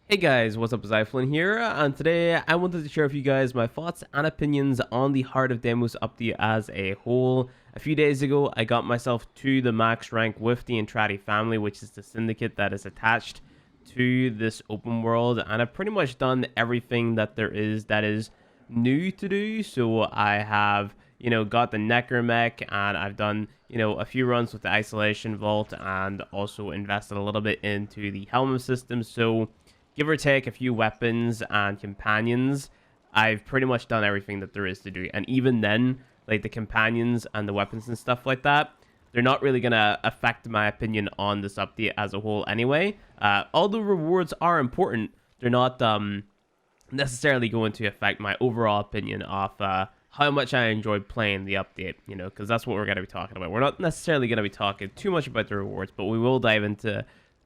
Hey guys, what's up? It's iFlynn here, and today I wanted to share with you guys my thoughts and opinions on the Heart of Deimos update as a whole. A few days ago, I got myself to the max rank with the Entrati family, which is the syndicate that is attached to this open world, and I've pretty much done everything that there is that is new to do. So I have, got the Necromec, and I've done, a few runs with the Isolation Vault, and also invested a little bit into the Helmuth system. So give or take a few weapons and companions, I've pretty much done everything that there is to do. And even then, like the companions and the weapons and stuff like that, they're not really going to affect my opinion on this update as a whole anyway. Although rewards are important, they're not necessarily going to affect my overall opinion of how much I enjoyed playing the update, because that's what we're going to be talking about. We're not necessarily going to be talking too much about the rewards, but we will dive into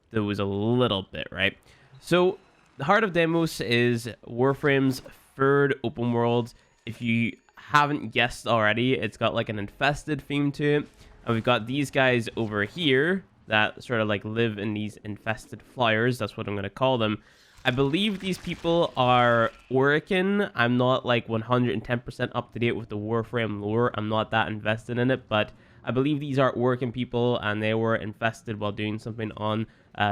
those a little bit, right? So, the Heart of Deimos is Warframe's third open world. If you haven't guessed already, it's got like an infested theme to it. And we've got these guys over here that sort of like live in these infested flyers. That's what I'm going to call them. I believe these people are Orican. I'm not like 110% up to date with the Warframe lore. I'm not that invested in it, but I believe these are Orican people, and they were infested while doing something on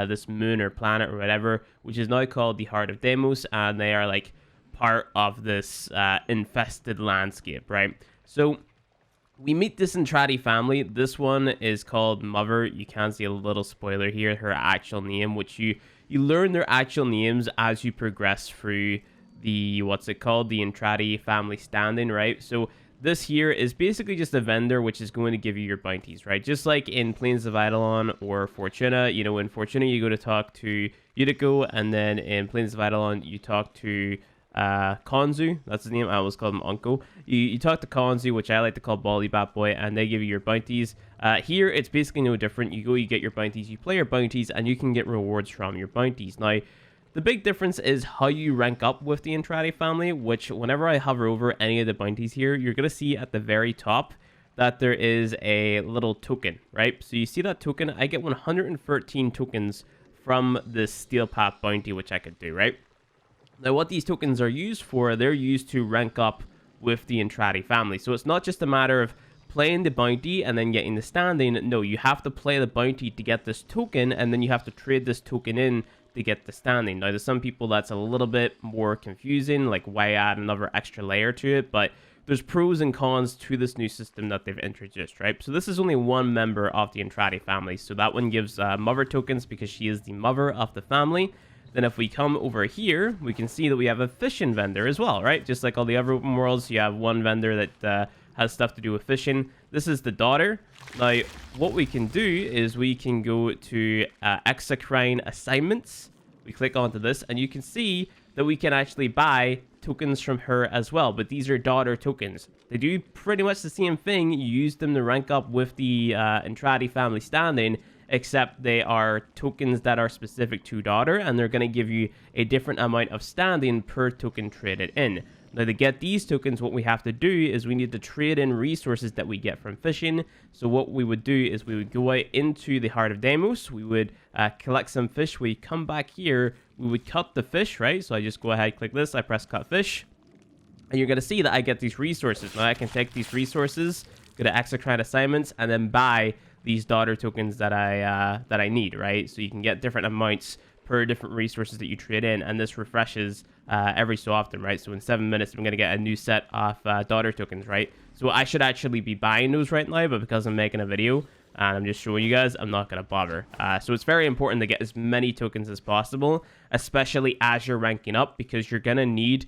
this moon or planet or whatever, which is now called the Heart of Deimos, and they are like part of this infested landscape, right? So we meet this Entrati family. This one is called Mother. You can see a little spoiler here, her actual name, which you learn their actual names as you progress through the, what's it called, the Entrati family standing, right? So this here is basically just a vendor which is going to give you your bounties, right? Just like in Plains of Eidolon or Fortuna. In Fortuna you go to talk to Yutiko, and then in Plains of Eidolon you talk to Konzu. That's his name. I always call him Uncle. You talk to Konzu, which I like to call Baldy Bat Boy, and they give you your bounties. Here it's basically no different. You go, you get your bounties, you play your bounties, and you can get rewards from your bounties. Now, the big difference is how you rank up with the Entrati family, which whenever I hover over any of the bounties here, you're going to see at the very top that there is a little token, right? So you see that token? I get 113 tokens from this Steel Path bounty, which I could do, right? Now, what these tokens are used for, they're used to rank up with the Entrati family. So it's not just a matter of playing the bounty and then getting the standing. No, you have to play the bounty to get this token, and then you have to trade this token in to get the standing. Now, to some people, that's a little bit more confusing, like why add another extra layer to it, but there's pros and cons to this new system that they've introduced, right? So this is only one member of the Entrati family, so that one gives mother tokens because she is the mother of the family. Then if we come over here, we can see that we have a fishing vendor as well, right? Just like all the other open worlds, you have one vendor that has stuff to do with fishing. This is the daughter. Now, what we can do is we can go to Exocrine assignments. We click onto this, and you can see that we can actually buy tokens from her as well. But these are daughter tokens. They do pretty much the same thing. You use them to rank up with the Entrati family standing, except they are tokens that are specific to daughter, and they're going to give you a different amount of standing per token traded in. Now, to get these tokens, what we have to do is we need to trade in resources that we get from fishing. So what we would do is we would go out into the Heart of Deimos, we would collect some fish, we come back here, we would cut the fish, right? So I just go ahead, click this, I press cut fish, and you're going to see that I get these resources. Now I can take these resources, go to Exocrine assignments, and then buy these daughter tokens that I need, right? So you can get different amounts per different resources that you trade in, and this refreshes every so often, right? So in 7 minutes, I'm going to get a new set of daughter tokens, right? So I should actually be buying those right now, but because I'm making a video and I'm just showing you guys, I'm not going to bother. So it's very important to get as many tokens as possible, especially as you're ranking up, because you're going to need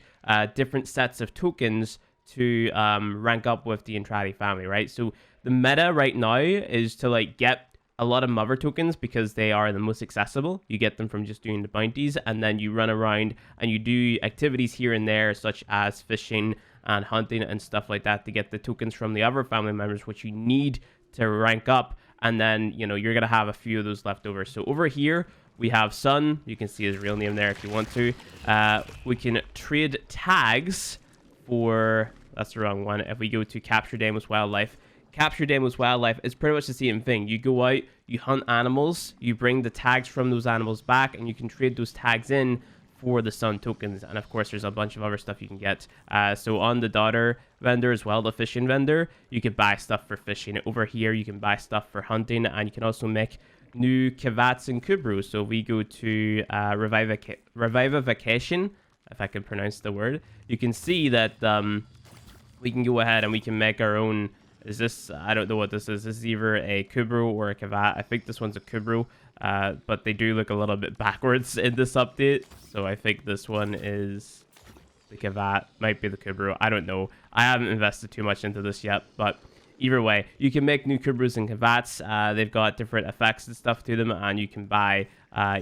different sets of tokens to rank up with the Entrati family, right? So the meta right now is to like get a lot of mother tokens because they are the most accessible. You get them from just doing the bounties, and then you run around and you do activities here and there, such as fishing and hunting and stuff like that, to get the tokens from the other family members, which you need to rank up. And then, you're going to have a few of those left over. So over here, we have Sun. You can see his real name there if you want to. We can trade tags for, that's the wrong one. If we go to Capture Deimos Wildlife, Capture Deimos Wildlife is pretty much the same thing. You go out, you hunt animals, you bring the tags from those animals back, and you can trade those tags in for the sun tokens. And of course, there's a bunch of other stuff you can get. So on the daughter vendor as well, the fishing vendor, you can buy stuff for fishing. Over here, you can buy stuff for hunting, and you can also make new Kavats and Kubru. So we go to Revivification, if I can pronounce the word, you can see that we can go ahead and we can make our own. Is this, I don't know what this is. This is either a Kubru or a Kavat. I think this one's a Kubru, but they do look a little bit backwards in this update. So I think this one is the Kavat, might be the Kubru. I don't know. I haven't invested too much into this yet, but either way, you can make new Kubrus and Kavats. They've got different effects and stuff to them, and you can buy,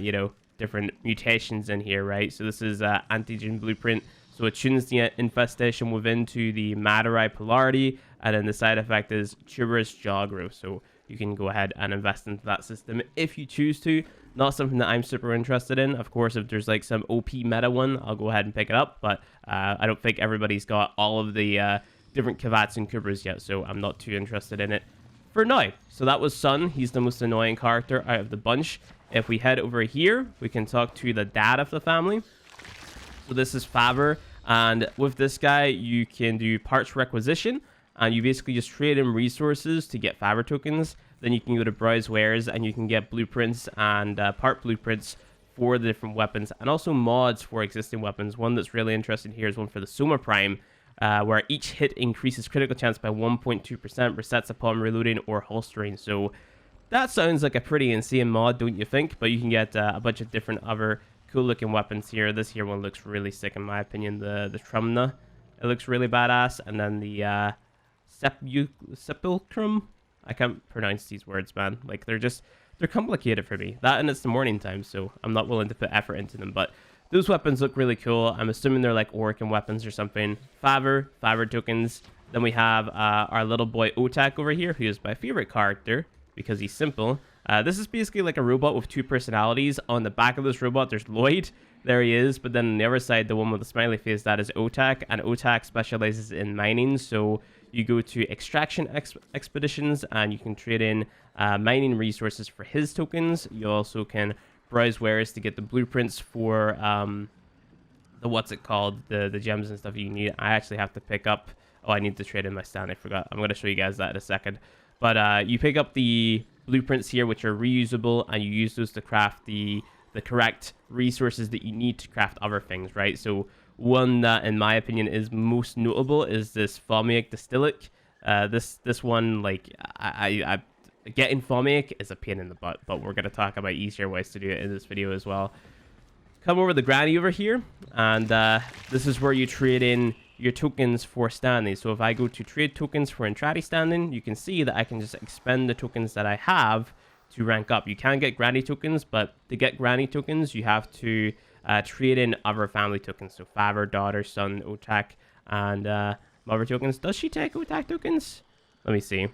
you know, different mutations in here, right? So this is antigen blueprint. So it tunes the infestation within to the Madurai polarity, and then the side effect is tuberous jaw growth. So you can go ahead and invest into that system if you choose to. Not something that I'm super interested in. Of course, if there's like some OP meta one, I'll go ahead and pick it up. But I don't think everybody's got all of the different Kavats and Kubras yet, so I'm not too interested in it for now. So that was Sun. He's the most annoying character out of the bunch. If we head over here, we can talk to the dad of the family. So this is Faber, and with this guy, you can do parts requisition, and you basically just trade in resources to get Faber tokens. Then you can go to browse wares, and you can get blueprints and part blueprints for the different weapons, and also mods for existing weapons. One that's really interesting here is one for the Soma Prime, where each hit increases critical chance by 1.2%, resets upon reloading or holstering. So that sounds like a pretty insane mod, don't you think? But you can get a bunch of different other cool looking weapons here. This here one looks really sick in my opinion. The Trumna, it looks really badass. And then the Sepulchrum. I can't pronounce these words, man. Like they're complicated for me. That, and it's the morning time, so I'm not willing to put effort into them. But those weapons look really cool. I'm assuming they're like Orcan weapons or something. Faber tokens. Then we have our little boy Otak over here, who is my favorite character because he's simple. This is basically like a robot with two personalities. On the back of this robot, there's Lloyd. There he is. But then on the other side, the one with the smiley face, that is Otak. And Otak specializes in mining. So you go to extraction expeditions, and you can trade in mining resources for his tokens. You also can browse wares to get the blueprints for the what's it called, the gems and stuff you need. I actually have to pick up. Oh, I need to trade in my stand. I forgot. I'm going to show you guys that in a second. But you pick up the blueprints here, which are reusable, and you use those to craft the correct resources that you need to craft other things, right? So one that, in my opinion, is most notable is this Fomic Distillate. This one, like, I getting Fomic is a pain in the butt, but we're going to talk about easier ways to do it in this video as well. Come over the granny over here, and this is where you trade in your tokens for standing. So if I go to trade tokens for Entrati standing, you can see that I can just expend the tokens that I have to rank up. You can get granny tokens, but to get granny tokens, you have to trade in other family tokens. So father, daughter, son, otak, and mother tokens. Does she take otak tokens? Let me see.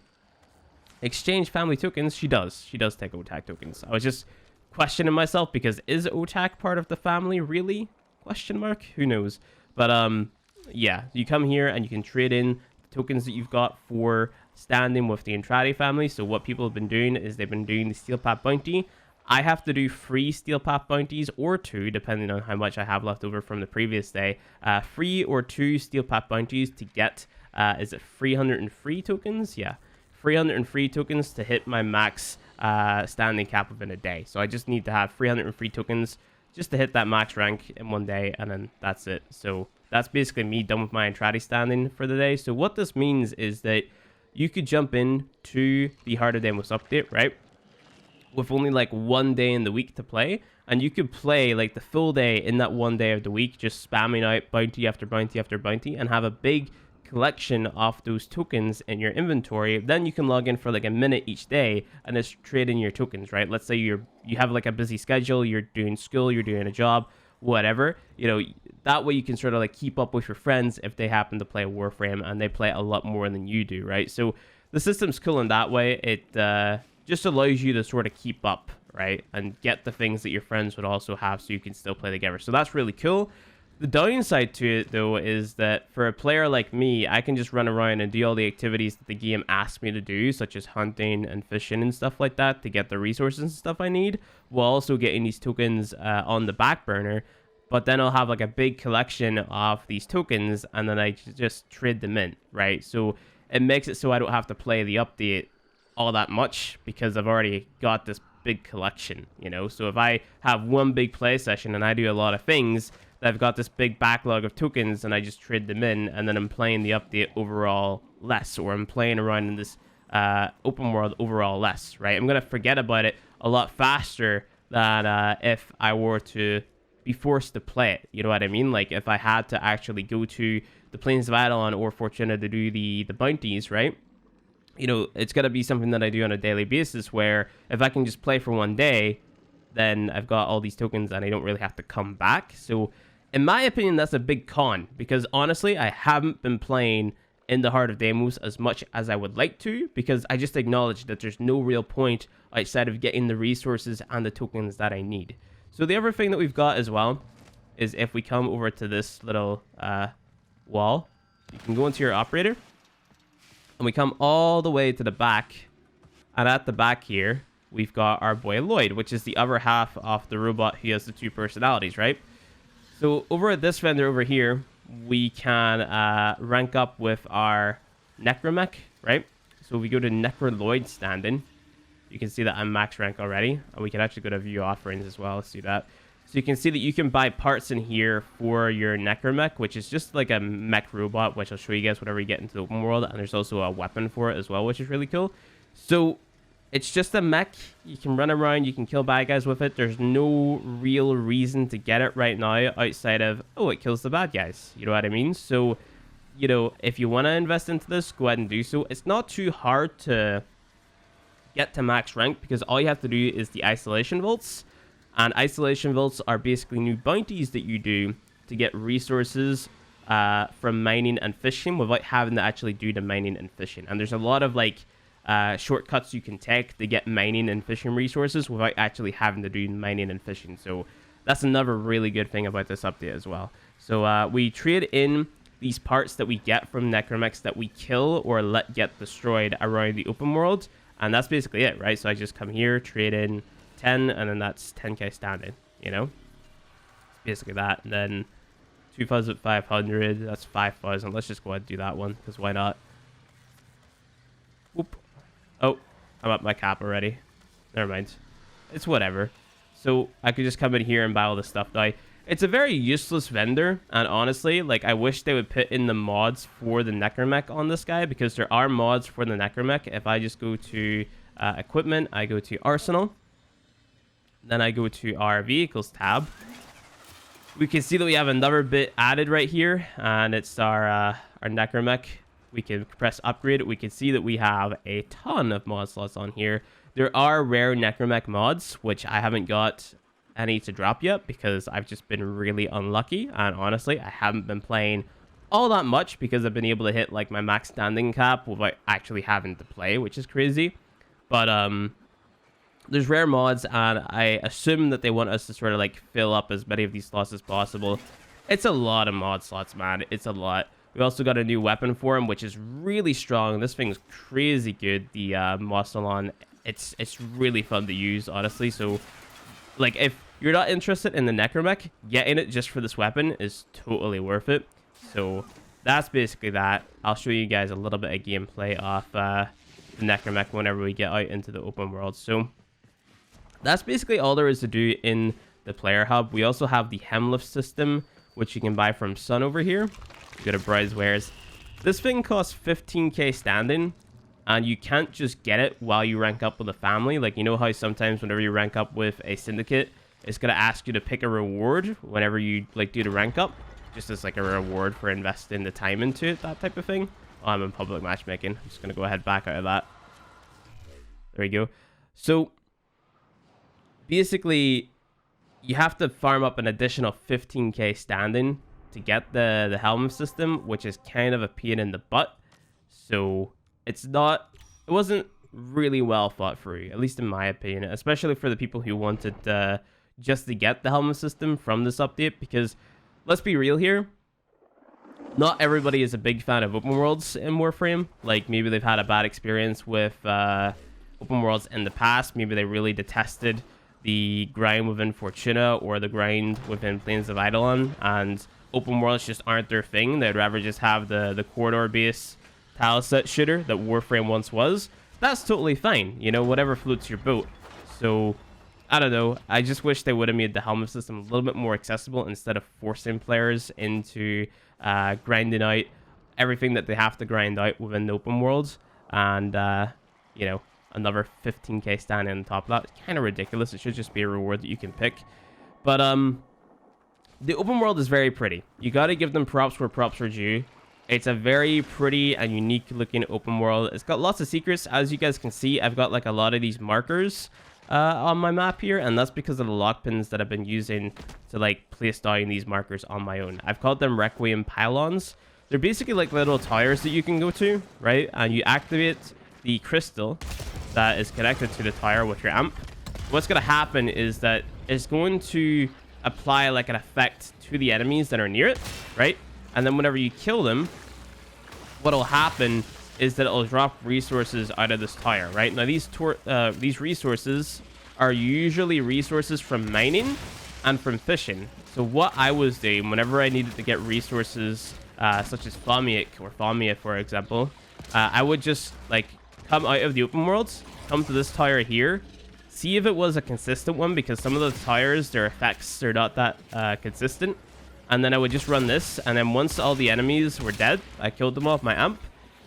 Exchange family tokens. She does. She does take otak tokens. I was just questioning myself because is otak part of the family really? Question mark. Who knows? But yeah, you come here and you can trade in the tokens that you've got for standing with the Entrati family. So what people have been doing is they've been doing the steel path bounty. I have to do 3 steel path bounties or 2, depending on how much I have left over from the previous day. 3 or 2 steel path bounties to get, is it 303 tokens? Yeah, 303 tokens to hit my max standing cap within a day. So I just need to have 303 tokens just to hit that max rank in one day, and then that's it. So that's basically me done with my Entrati standing for the day. So what this means is that you could jump in to the Heart of Deimos update, right, with only like 1 day in the week to play, and you could play like the full day in that 1 day of the week, just spamming out bounty after bounty after bounty, and have a big collection of those tokens in your inventory. Then you can log in for like a minute each day and just trade in your tokens, right? Let's say you have like a busy schedule, you're doing school, you're doing a job, whatever, you know, that way you can sort of like keep up with your friends if they happen to play Warframe and they play a lot more than you do, right? So the system's cool in that way. It just allows you to sort of keep up, right, and get the things that your friends would also have, so you can still play together. So that's really cool. The downside to it, though, is that for a player like me, I can just run around and do all the activities that the game asks me to do, such as hunting and fishing and stuff like that, to get the resources and stuff I need, while also getting these tokens on the back burner. but then I'll have like a big collection of these tokens, and then I just trade them in, right? So it makes it so I don't have to play the update all that much because I've already got this big collection, you know? So if I have one big play session and I do a lot of things, I've got this big backlog of tokens and I just trade them in, and then I'm playing the update overall less, or I'm playing around in this open world overall less, right? I'm going to forget about it a lot faster than if I were to be forced to play it, you know what I mean? Like if I had to actually go to the Plains of Eidolon or Fortuna to do the bounties, right? You know, it's got to be something that I do on a daily basis, where if I can just play for one day, then I've got all these tokens and I don't really have to come back. So in my opinion, that's a big con, because honestly, I haven't been playing in the Heart of Deimos as much as I would like to, because I just acknowledge that there's no real point outside of getting the resources and the tokens that I need. So the other thing that we've got as well is if we come over to this little wall, you can go into your operator, and we come all the way to the back, and at the back here, we've got our boy Lloyd, which is the other half of the robot who has the two personalities, right? So over at this vendor over here, we can rank up with our Necromec, right? So we go to Lloyd stand-in. You can see that I'm max rank already, and we can actually go to view offerings as well. Let's do that. So you can see that you can buy parts in here for your Necromec, which is just like a mech robot, which I'll show you guys whenever you get into the open world. And there's also a weapon for it as well, which is really cool. So it's just a mech. You can run around, you can kill bad guys with it. There's no real reason to get it right now outside of, oh, it kills the bad guys. You know what I mean? So, you know, if you want to invest into this, go ahead and do so. It's not too hard to get to max rank, because all you have to do is the isolation vaults. And isolation vaults are basically new bounties that you do to get resources from mining and fishing without having to actually do the mining and fishing. And there's a lot of like shortcuts you can take to get mining and fishing resources without actually having to do mining and fishing. So that's another really good thing about this update as well. So we trade in these parts that we get from Necromecs that we kill or let get destroyed around the open world. And that's basically it, right? So I just come here, trade in 10, and then that's 10k standing, you know? Basically that. And then 2,500, that's 5,000. Let's just go ahead and do that one, because why not? Whoop. Oh, I'm up my cap already. Never mind. It's whatever. So I could just come in here and buy all this stuff now. It's a very useless vendor, and honestly, like, I wish they would put in the mods for the Necromec on this guy, because there are mods for the Necromec. If I just go to equipment, I go to arsenal, then I go to our vehicles tab, we can see that we have another bit added right here, and it's our Necromec. We can press upgrade. We can see that we have a ton of mod slots on here. There are rare Necromec mods, which I haven't got any to drop yet, because I've just been really unlucky, and honestly, I haven't been playing all that much, because I've been able to hit like my max standing cap without actually having to play, which is crazy. But there's rare mods, and I assume that they want us to sort of like fill up as many of these slots as possible. It's a lot of mod slots, man. It's a lot. We also got a new weapon for him, which is really strong. This thing's crazy good. The Mostalon, it's really fun to use, honestly. So, like, if you're not interested in the Necromech, getting it just for this weapon is totally worth it. So that's basically that. I'll show you guys a little bit of gameplay of the Necromech whenever we get out into the open world. So that's basically all there is to do in the player hub. We also have the Helus System, which you can buy from Sun over here. You go to Browse Wares. This thing costs 15k standing, and you can't just get it while you rank up with a family. Like, you know how sometimes whenever you rank up with a syndicate, it's going to ask you to pick a reward whenever you like do the rank up, just as like a reward for investing the time into it, that type of thing. Oh, I'm in public matchmaking. I'm just going to go ahead back out of that. There we go. So basically, you have to farm up an additional 15k standing to get the Helmuth System, which is kind of a pain in the butt. So it wasn't really well thought through, at least in my opinion, especially for the people who wanted just to get the Helmuth System from this update, because let's be real here, not everybody is a big fan of open worlds in Warframe. Like, maybe they've had a bad experience with open worlds in the past. Maybe they really detested the grind within Fortuna or the grind within Plains of Eidolon, and open worlds just aren't their thing. They'd rather just have the corridor base tile set shooter that Warframe once was. That's totally fine, you know, whatever floats your boat. So I don't know, I just wish they would have made the Helmuth system a little bit more accessible instead of forcing players into grinding out everything that they have to grind out within the open worlds, and you know, another 15k stand on top of that. It's kind of ridiculous. It should just be a reward that you can pick. But the open world is very pretty. You got to give them props where props are due. It's a very pretty and unique looking open world. It's got lots of secrets. As you guys can see, I've got like a lot of these markers on my map here, and that's because of the lock pins that I've been using to like place down these markers on my own. I've called them Requiem pylons. They're basically like little towers that you can go to, right? And you activate the crystal that is connected to the tower with your amp. What's going to happen is that it's going to apply like an effect to the enemies that are near it, right? And then whenever you kill them, what'll happen is that it'll drop resources out of this tower, right? Now these resources are usually resources from mining and from fishing. So what I was doing whenever I needed to get resources such as Famia, for example, I would just like come out of the open worlds, come to this tower here, see if it was a consistent one, because some of the towers, their effects are not that consistent. And then I would just run this, and then once all the enemies were dead, I killed them off my amp,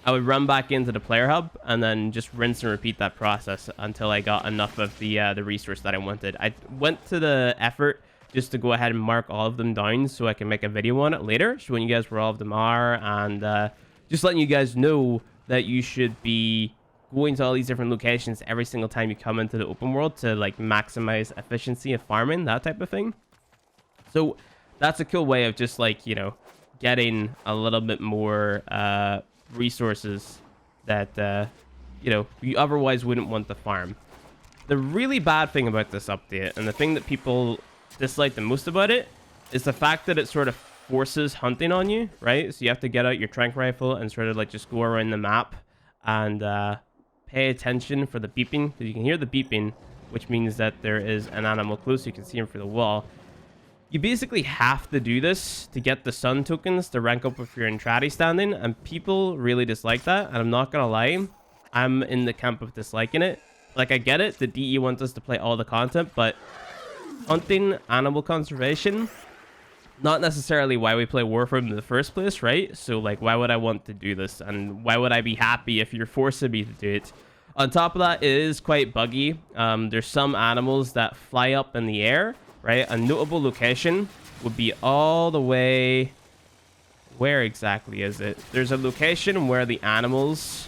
I would run back into the player hub and then just rinse and repeat that process until I got enough of the resource that I wanted. I went to the effort just to go ahead and mark all of them down so I can make a video on it later, showing you guys where all of them are, and just letting you guys know that you should be going to all these different locations every single time you come into the open world to like maximize efficiency of farming, that type of thing. So that's a cool way of just like, you know, getting a little bit more resources that you know, you otherwise wouldn't want to farm. The really bad thing about this update, and the thing that people dislike the most about it, is the fact that it sort of forces hunting on you, right? So you have to get out your tranq rifle and sort of like just go around the map and pay attention for the beeping, because you can hear the beeping, which means that there is an animal close. You can see him through the wall. You basically have to do this to get the sun tokens to rank up with your Entrati standing, and people really dislike that, and I'm not gonna lie, I'm in the camp of disliking it. Like, I get it, the DE wants us to play all the content, but hunting, animal conservation, not necessarily why we play Warframe in the first place, right? So, like, why would I want to do this, and why would I be happy if you're forcing me to do it? On top of that, it is quite buggy. There's some animals that fly up in the air, right? A notable location would be all the way... Where exactly is it? There's a location where the animals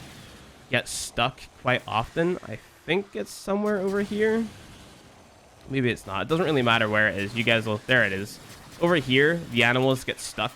get stuck quite often. I think it's somewhere over here. Maybe it's not. It doesn't really matter where it is. You guys will... There it is. Over here, the animals get stuck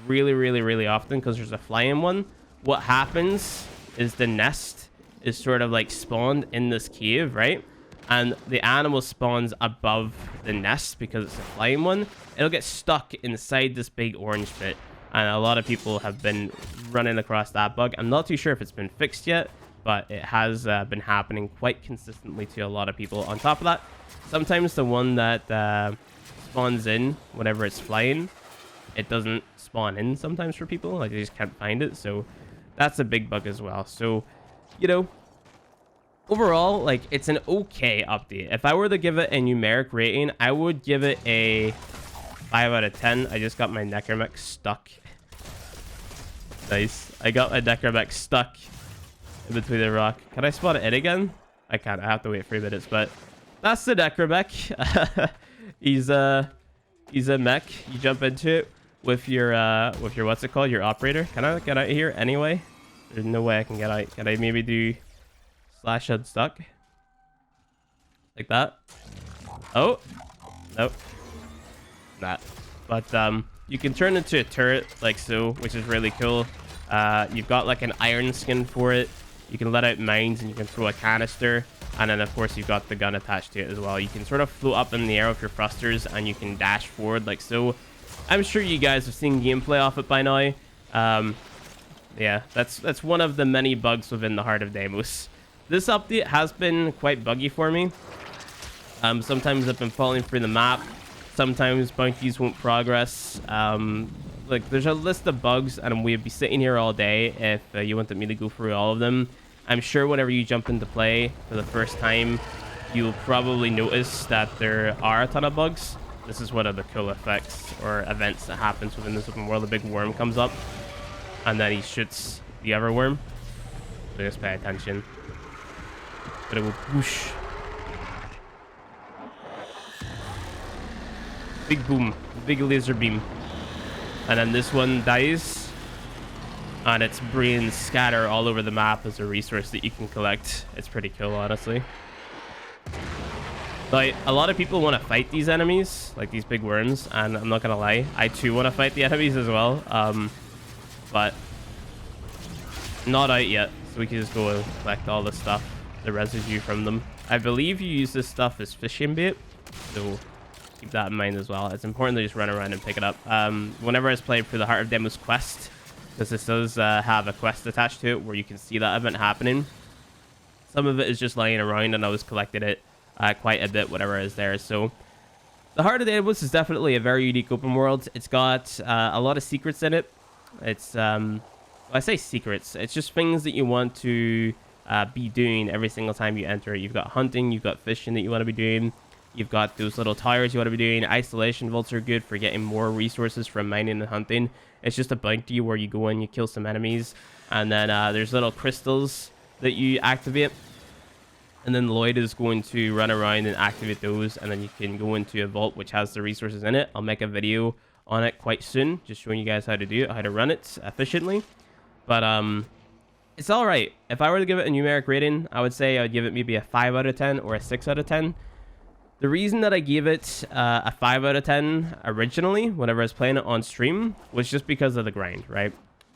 really often because there's a flying one. What happens is the nest is sort of like spawned in this cave, right? And the animal spawns above the nest because it's a flying one. It'll get stuck inside this big orange bit. And a lot of people have been running across that bug. I'm not too sure if it's been fixed yet, but it has been happening quite consistently to a lot of people. On top of that, sometimes the one that spawns in whenever it's flying, it doesn't spawn in sometimes for people. Like, they just can't find it. So that's a big bug as well. So, you know, overall, like, it's an okay update. If I were to give it a numeric rating, I would give it a 5 out of 10. I just got my Necromec stuck. Nice. I got my Necromec stuck in between the rock. Can I spawn it again? I can't. I have to wait 3 minutes, but that's the Necromec. He's a mech. You jump into it with your what's it called? Your operator. Can I get out of here anyway? There's no way I can get out. Can I maybe do slash unstuck? Like that? Oh, nope. Not. But you can turn into a turret like so, which is really cool. You've got like an iron skin for it. You can let out mines and you can throw a canister. And then, of course, you've got the gun attached to it as well. You can sort of float up in the air with your thrusters, and you can dash forward like so. I'm sure you guys have seen gameplay off it by now. Yeah, that's one of the many bugs within the Heart of Deimos. This update has been quite buggy for me. Sometimes I've been falling through the map. Sometimes bounties won't progress. Like, there's a list of bugs, and we'd be sitting here all day if you wanted me to go through all of them. I'm sure whenever you jump into play for the first time, you'll probably notice that there are a ton of bugs. This is one of the cool effects or events that happens within this open world. A big worm comes up, and then he shoots the other worm. So just pay attention. But it will whoosh. Big boom. Big laser beam. And then this one dies, and its brains scatter all over the map as a resource that you can collect. It's pretty cool, honestly. Like, a lot of people want to fight these enemies, like these big worms, and I'm not gonna lie, I too want to fight the enemies as well, but not out yet, so we can just go and collect all the stuff, the residue from them. I believe you use this stuff as fishing bait, so keep that in mind as well. It's important to just run around and pick it up. Whenever I was playing through the Heart of Deimos quest, because this does have a quest attached to it where you can see that event happening. Some of it is just lying around, and I was collecting it quite a bit whenever I was there. So the Heart of Deimos is definitely a very unique open world. It's got a lot of secrets in it. It's well, I say secrets, it's just things that you want to be doing every single time you enter it. You've got hunting, you've got fishing that you want to be doing. You've got those little towers you want to be doing. Isolation vaults are good for getting more resources from mining and hunting. It's just a bounty where you go in, you kill some enemies, and then there's little crystals that you activate. And then Lloyd is going to run around and activate those, and then you can go into a vault which has the resources in it. I'll make a video on it quite soon, just showing you guys how to do it, how to run it efficiently. But it's all right. If I were to give it a numeric rating, I would say I would give it maybe a 5 out of 10 or a 6 out of 10. The reason that I gave it a 5 out of 10 originally, whenever I was playing it on stream, was just because of the grind, right?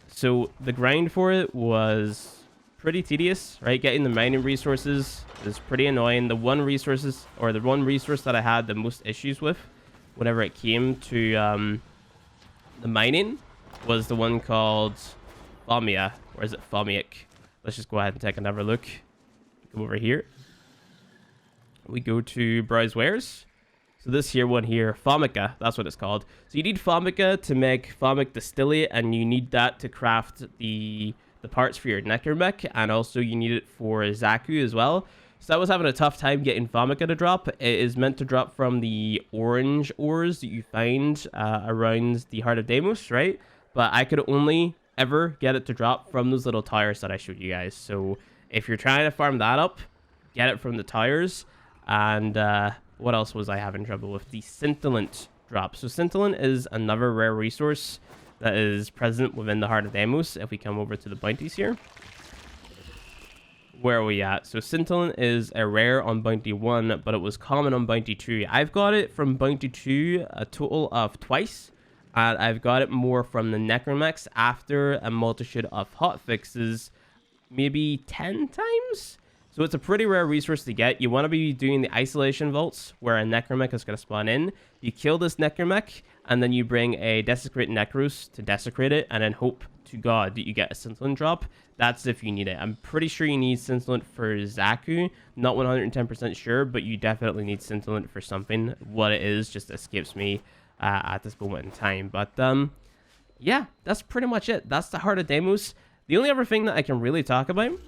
So the grind for it was pretty tedious, right? Getting the mining resources is pretty annoying. The one resource that I had the most issues with whenever it came to the mining was the one called Fomia, or is it Fomic? Let's just go ahead and take another look. Come over here. We go to browse wares. So this here one here, Fomica, that's what it's called. So you need Fomica to make Fomic distillate, and you need that to craft the parts for your Necromec, and also you need it for Zaku as well. So I was having a tough time getting Fomica to drop. It is meant to drop from the orange ores that you find around the Heart of Deimos, right? But I could only ever get it to drop from those little towers that I showed you guys. So if you're trying to farm that up, get it from the towers. And what else was I having trouble with? The scintillant drop. So scintillant is another rare resource that is present within the Heart of Deimos. If we come over to the bounties here, where are we at? So scintillant is a rare on bounty 1, but it was common on bounty 2. I've got it from bounty 2 a total of twice, and I've got it more from the Necromecs after a multitude of hotfixes, maybe 10 times. So it's a pretty rare resource to get. You want to be doing the isolation vaults where a Necromec is going to spawn in. You kill this Necromec, and then you bring a Desecrate Necros to desecrate it, and then hope to God that you get a scintillant drop. That's if you need it. I'm pretty sure you need scintillant for Zaku. Not 110% sure, but you definitely need scintillant for something. What it is just escapes me at this moment in time. But yeah, that's pretty much it. That's the Heart of Deimos. The only other thing that I can really talk about,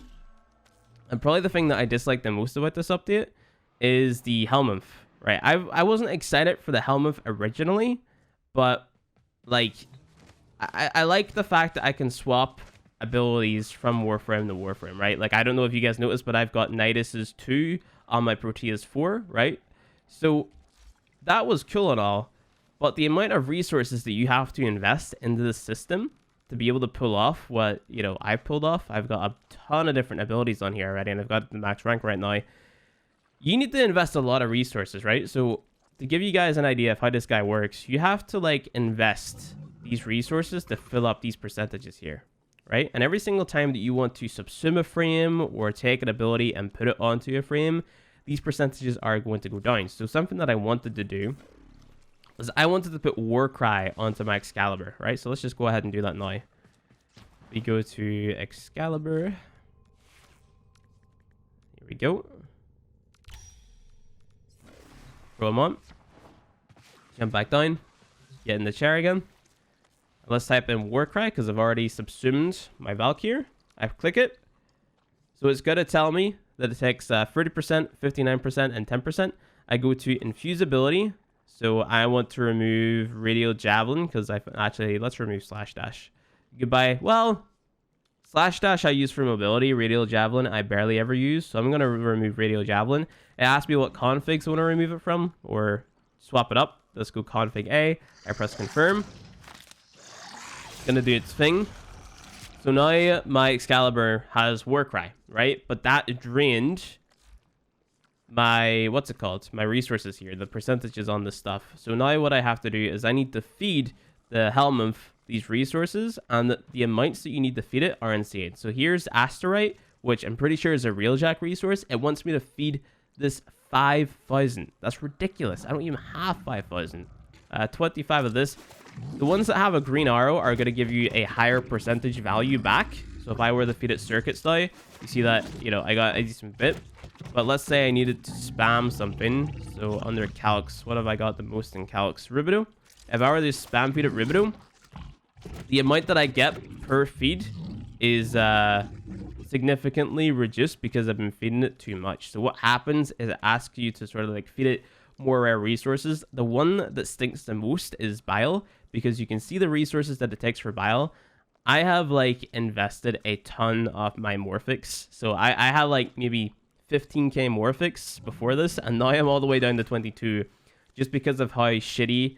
and probably the thing that I dislike the most about this update, is the Helmuth, right? I wasn't excited for the Helmuth originally, but like I like the fact that I can swap abilities from Warframe to Warframe, right? Like, I don't know if you guys noticed, but I've got Nidus's 2 on my Proteus 4, right? So that was cool and all, but the amount of resources that you have to invest into the system to be able to pull off what, you know, I've pulled off. I've got a ton of different abilities on here already, and I've got the max rank right now. You need to invest a lot of resources, right? So to give you guys an idea of how this guy works, you have to like invest these resources to fill up these percentages here, right? And every single time that you want to subsume a frame or take an ability and put it onto a frame, these percentages are going to go down. So something that I wanted to do was I wanted to put Warcry onto my Excalibur, right? So let's just go ahead and do that now. We go to Excalibur. Here we go. Throw him on. Jump back down. Get in the chair again. Let's type in Warcry because I've already subsumed my Valkyr. I click it. So it's going to tell me that it takes 30%, 59%, and 10%. I go to Infusability. So I want to remove Radial Javelin because let's remove Slash Dash. Goodbye. Well, Slash Dash I use for mobility. Radial Javelin I barely ever use. So I'm going to remove Radial Javelin. It asks me what configs I want to remove it from or swap it up. Let's go config A. I press confirm. It's going to do its thing. So now my Excalibur has Warcry, right? But that drained my, what's it called? My resources here, the percentages on this stuff. So now what I have to do is I need to feed the Helmuth these resources, and the amounts that you need to feed it are insane. So here's Asterite, which I'm pretty sure is a Railjack resource. It wants me to feed this 5,000. That's ridiculous. I don't even have 5,000. 25 of this. The ones that have a green arrow are going to give you a higher percentage value back. So if I were to feed it circuits now, you see that, you know, I got a decent bit. But let's say I needed to spam something. So under calcs, what have I got the most in calcs? Rubido. If I were to spam feed it Rubido, the amount that I get per feed is significantly reduced because I've been feeding it too much. So what happens is it asks you to sort of like feed it more rare resources. The one that stinks the most is bile, because you can see the resources that it takes for bile. I have like invested a ton of my Morphics. So I had like maybe 15k Morphics before this, and now I'm all the way down to 22 just because of how shitty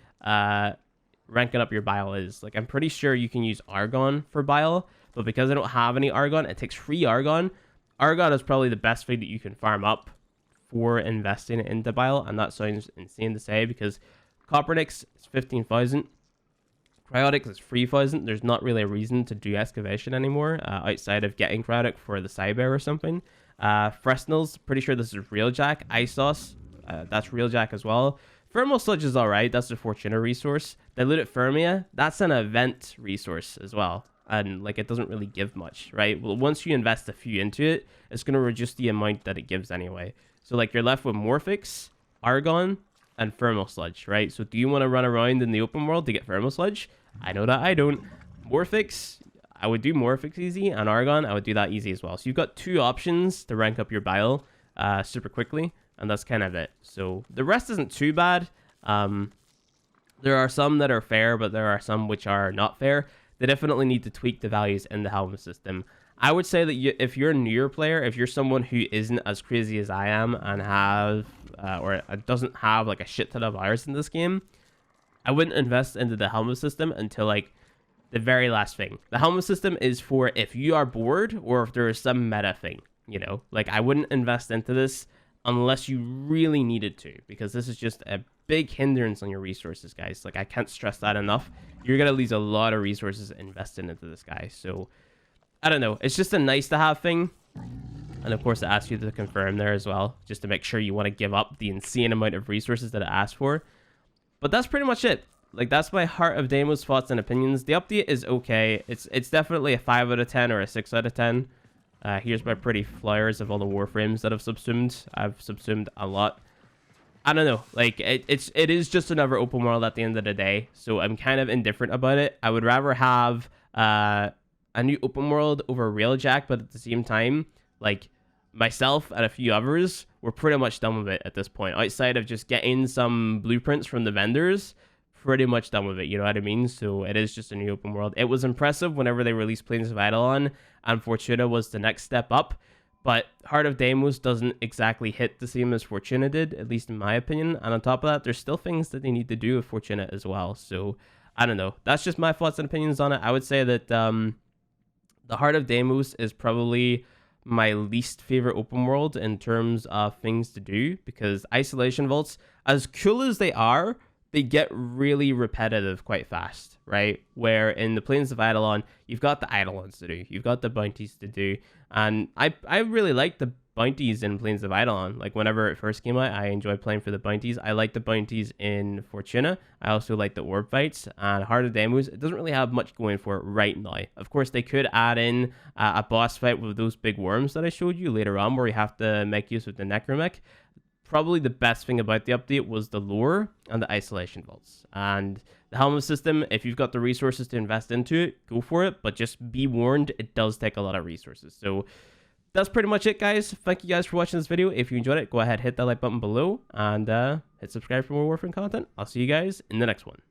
ranking up your bile is. Like, I'm pretty sure you can use Argon for bile, but because I don't have any Argon, it takes free Argon. Argon is probably the best thing that you can farm up for investing into bile, and that sounds insane to say because Copernicus is 15,000. Cryotic is 3,000. There's not really a reason to do excavation anymore outside of getting Cryotic for the Cyber or something. Fresnel's, pretty sure this is Railjack. Isos, that's Railjack as well. Thermal Sludge is alright, that's a Fortuna resource. Diluted Fermia, that's an event resource as well. And like, it doesn't really give much, right? Well, once you invest a few into it, it's going to reduce the amount that it gives anyway. So like, you're left with Morphics, Argon, and Thermal Sludge, right? So do you want to run around in the open world to get Thermal Sludge? I know that I don't. Morphics, I would do Morphics easy, and Argon, I would do that easy as well. So you've got two options to rank up your bile super quickly, and that's kind of it. So the rest isn't too bad. There are some that are fair, but there are some which are not fair. They definitely need to tweak the values in the Helmuth system. I would say that if you're a newer player, if you're someone who isn't as crazy as I am and or doesn't have like a shit ton of hours in this game, I wouldn't invest into the Helmuth system until like the very last thing. The Helmuth system is for if you are bored or if there is some meta thing, you know, like I wouldn't invest into this unless you really needed to, because this is just a big hindrance on your resources, guys. Like, I can't stress that enough. You're gonna lose a lot of resources invested into this guy. So I don't know, it's just a nice to have thing. And of course it asks you to confirm there as well, just to make sure you want to give up the insane amount of resources that it asks for. But that's pretty much it. Like, that's my Heart of Deimos thoughts and opinions. The update is okay. It's definitely a 5 out of 10 or a 6 out of 10. Here's my pretty flyers of all the Warframes that I've subsumed. I've subsumed a lot. I don't know. Like, it is just another open world at the end of the day. So I'm kind of indifferent about it. I would rather have a new open world over Railjack, but at the same time, like, myself and a few others, we're pretty much done with it at this point. Outside of just getting some blueprints from the vendors, pretty much done with it, you know what I mean? So it is just a new open world. It was impressive whenever they released Plains of Eidolon, and Fortuna was the next step up, but Heart of Deimos doesn't exactly hit the same as Fortuna did, at least in my opinion. And on top of that, there's still things that they need to do with Fortuna as well. So I don't know. That's just my thoughts and opinions on it. I would say that the Heart of Deimos is probably my least favorite open world in terms of things to do, because isolation vaults, as cool as they are, they get really repetitive quite fast, right? Where in the Plains of Eidolon, you've got the Eidolons to do, you've got the bounties to do, and I really like the bounties in Plains of Eidolon. Like, whenever it first came out, I enjoyed playing for the bounties. I like the bounties in Fortuna. I also like the orb fights, and Heart of Deimos, it doesn't really have much going for it right now. Of course, they could add in a boss fight with those big worms that I showed you later on, where you have to make use of the Necromec. probably the best thing about the update was the lore and the isolation vaults. And the Helmuth system, if you've got the resources to invest into it, go for it. But just be warned, it does take a lot of resources. So that's pretty much it, guys. Thank you guys for watching this video. If you enjoyed it, go ahead, hit that like button below, and hit subscribe for more Warframe content. I'll see you guys in the next one.